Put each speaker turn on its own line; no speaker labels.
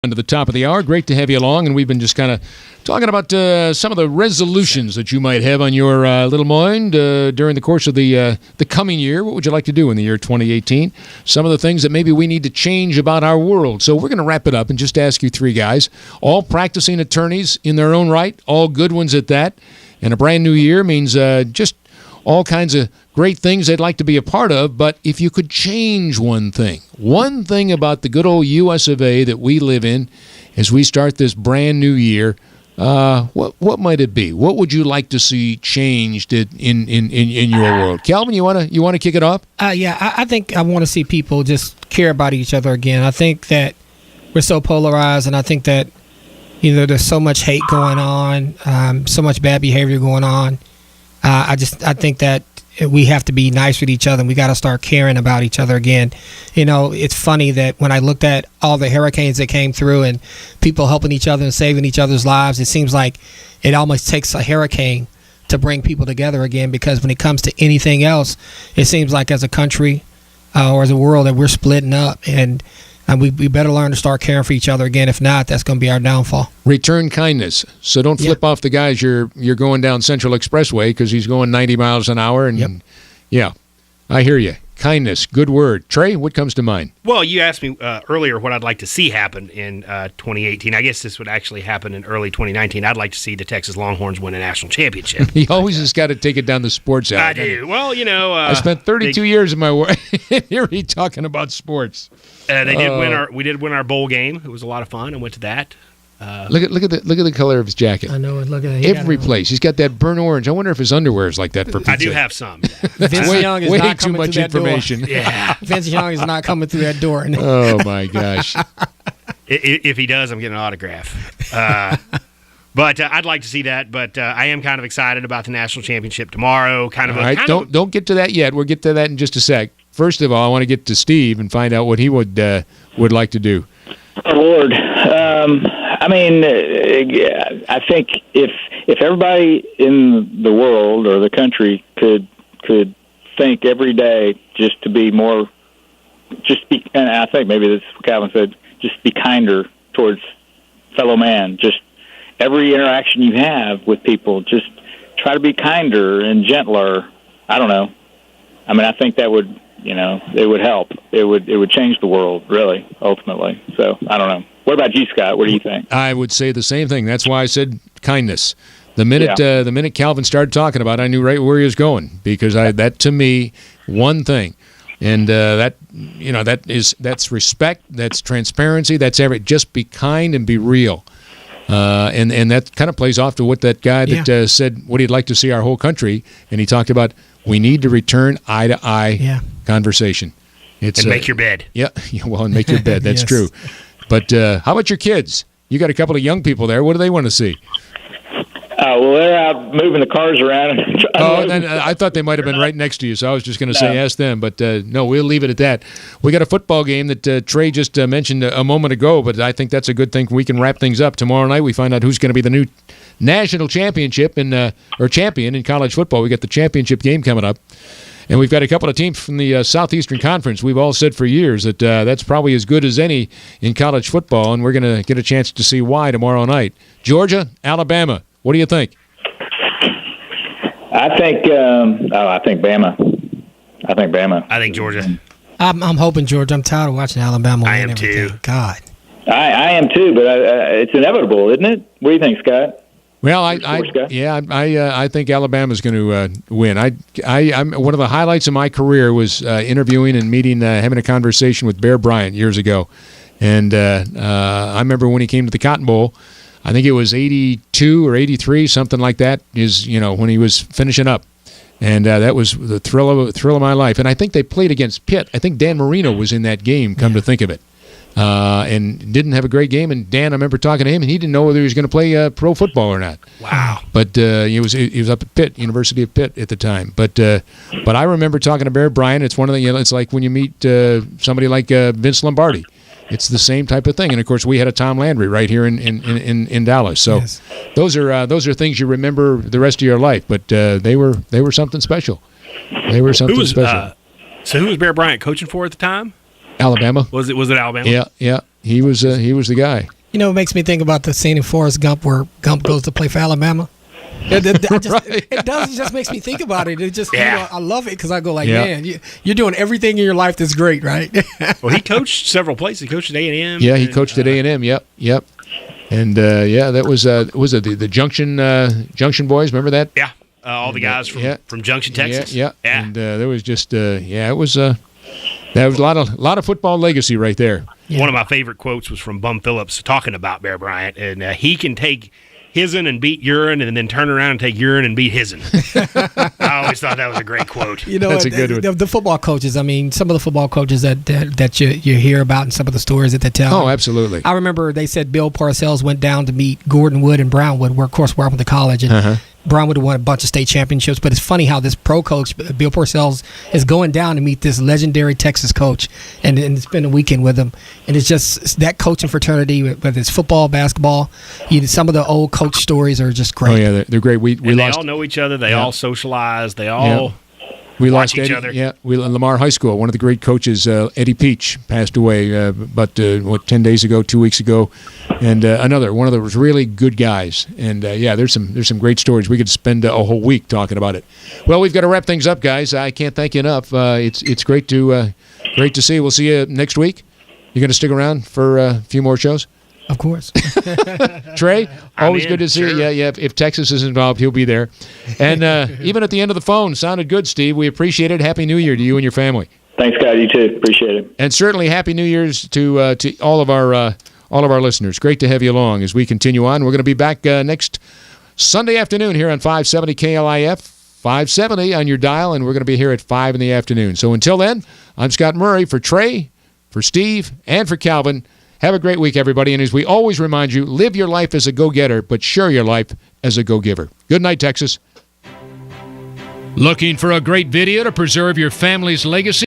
To the top of the hour. Great to have you along, and we've been just kind of talking about some of the resolutions that you might have on your little mind during the course of the coming year. What would you like to do in the year 2018? Some of the things that maybe we need to change about our world. So we're going to wrap it up and just ask you three guys, all practicing attorneys in their own right, all good ones at that, and a brand new year means just all kinds of great things they'd like to be a part of, but if you could change one thing about the good old U.S. of A. that we live in as we start this brand new year, what might it be? What would you like to see changed in your world? Calvin, you want to kick it off?
I think I want to see people just care about each other again. I think that we're so polarized, and I think that there's so much hate going on, so much bad behavior going on. I think that we have to be nice with each other, and we got to start caring about each other again. It's funny that when I looked at all the hurricanes that came through and people helping each other and saving each other's lives, it seems like it almost takes a hurricane to bring people together again, because when it comes to anything else, it seems like as a country or as a world that we're splitting up, and we better learn to start caring for each other again. If not, that's going to be our downfall.
Return kindness. So don't flip off the guys you're going down Central Expressway because he's going 90 miles an hour. And yeah, I hear you. Kindness, good word. Trey, what comes to mind?
Well, you asked me earlier what I'd like to see happen in 2018. I guess this would actually happen in early 2019. I'd like to see the Texas Longhorns win a national championship.
He always has got to take it down the sports alley.
I do. Well,
I spent 32 years of my work here talking about sports.
We did win our bowl game. It was a lot of fun. I went to that.
Look at the color of his jacket.
I know. Look at
every place. He's got that burnt orange. I wonder if his underwear is like that for pizza.
I do have some.
Vince Young is
way
not
too
coming
much
through that
information.
Door. Yeah, Vince Young is not coming through that door.
Oh my gosh!
If he does, I'm getting an autograph. But I'd like to see that. But I am kind of excited about the national championship tomorrow.
Don't get to that yet. We'll get to that in just a sec. First of all, I want to get to Steve and find out what he would like to do.
Oh, Lord. I think if everybody in the world or the country could think every day just to be more, and I think maybe this is what Calvin said, just be kinder towards fellow man. Just every interaction you have with people, just try to be kinder and gentler. I don't know. I think that would, it would help. It would change the world, really, ultimately. So I don't know. What about you, Scott? What do you think?
I would say the same thing. That's why I said kindness. The minute Calvin started talking about it, I knew right where he was going, because that to me, one thing, and that's respect, that's transparency, that's everything. Just be kind and be real, and that kind of plays off to what that guy that said what he'd like to see our whole country, and he talked about we need to return eye to eye conversation.
And make your bed.
Yeah, well, and make your bed. That's true. But how about your kids? You got a couple of young people there. What do they want to see?
Well, they're out moving the cars around.
I thought they might have been right next to you, so I was just going to say ask them. But no, we'll leave it at that. We got a football game that Trey just mentioned a moment ago, but I think that's a good thing. We can wrap things up. Tomorrow night we find out who's going to be the new national championship or champion in college football. We got the championship game coming up. And we've got a couple of teams from the Southeastern Conference. We've all said for years that that's probably as good as any in college football, and we're going to get a chance to see why tomorrow night. Georgia, Alabama. What do you think?
I think Bama. I think Bama.
I think Georgia.
I'm hoping Georgia. I'm tired of watching Alabama win.
I am too.
God.
I am too, but it's inevitable, isn't it? What do you think, Scott?
Well, I think Alabama's going to win. I'm one of the highlights of my career was interviewing and meeting, having a conversation with Bear Bryant years ago, and I remember when he came to the Cotton Bowl. I think it was 82 or 83, something like that. Is when he was finishing up, and that was the thrill of my life. And I think they played against Pitt. I think Dan Marino was in that game. Come to think of it. And didn't have a great game. And Dan, I remember talking to him, and he didn't know whether he was going to play pro football or not.
Wow!
But he was up at Pitt, University of Pitt at the time. But I remember talking to Bear Bryant. It's one of the it's like when you meet somebody like Vince Lombardi. It's the same type of thing. And of course, we had a Tom Landry right here in Dallas. So those are things you remember the rest of your life. But they were something special. They were something special.
So who was Bear Bryant coaching for at the time?
Alabama.
Was it Alabama?
Yeah. he was the guy.
You know, it makes me think about the scene in Forrest Gump where Gump goes to play for Alabama. It does. It just makes me think about it. It just, I love it because I go like, man, you're doing everything in your life that's great, right?
Well, he coached several places. He coached at A&M.
Yeah, he coached at A&M. Yep. And that was the Junction boys. Remember that?
Yeah, all the guys from Junction, Texas.
Yeah. And there was just it was that was a lot of football legacy right there.
One of my favorite quotes was from Bum Phillips talking about Bear Bryant, and he can take his'n and beat urine, and then turn around and take urine and beat his'n. I always thought that was a great quote.
You know,
that's a good one.
The football coaches. I mean, some of the football coaches that you hear about and some of the stories that they tell.
Oh, absolutely.
I remember they said Bill Parcells went down to meet Gordon Wood and Brownwood, where I went to college, and Brownwood won a bunch of state championships. But it's funny how this pro coach, Bill Parcells, is going down to meet this legendary Texas coach and spend a weekend with him. And it's just that coaching fraternity, whether it's football, basketball, some of the old coach stories are just great.
Oh, yeah, they're great.
They all know each other. They all socialize. They all
we
watch
lost
each
Eddie,
other.
Yeah, Lamar High School. One of the great coaches, Eddie Peach, passed away about 10 days ago, 2 weeks ago, and another one of those really good guys. And there's some great stories. We could spend a whole week talking about it. Well, we've got to wrap things up, guys. I can't thank you enough. It's great to see. We'll see you next week. You're going to stick around for a few more shows?
Of course.
Trey, always good to see you. Yeah. If Texas is involved, he'll be there. And even at the end of the phone, sounded good, Steve. We appreciate it. Happy New Year to you and your family.
Thanks, guys. You too. Appreciate it.
And certainly Happy New Year's to all of our listeners. Great to have you along as we continue on. We're going to be back next Sunday afternoon here on 570 KLIF, 570 on your dial, and we're going to be here at 5 in the afternoon. So until then, I'm Scott Murray for Trey, for Steve, and for Calvin. Have a great week, everybody. And as we always remind you, live your life as a go-getter, but share your life as a go-giver. Good night, Texas. Looking for a great video to preserve your family's legacy?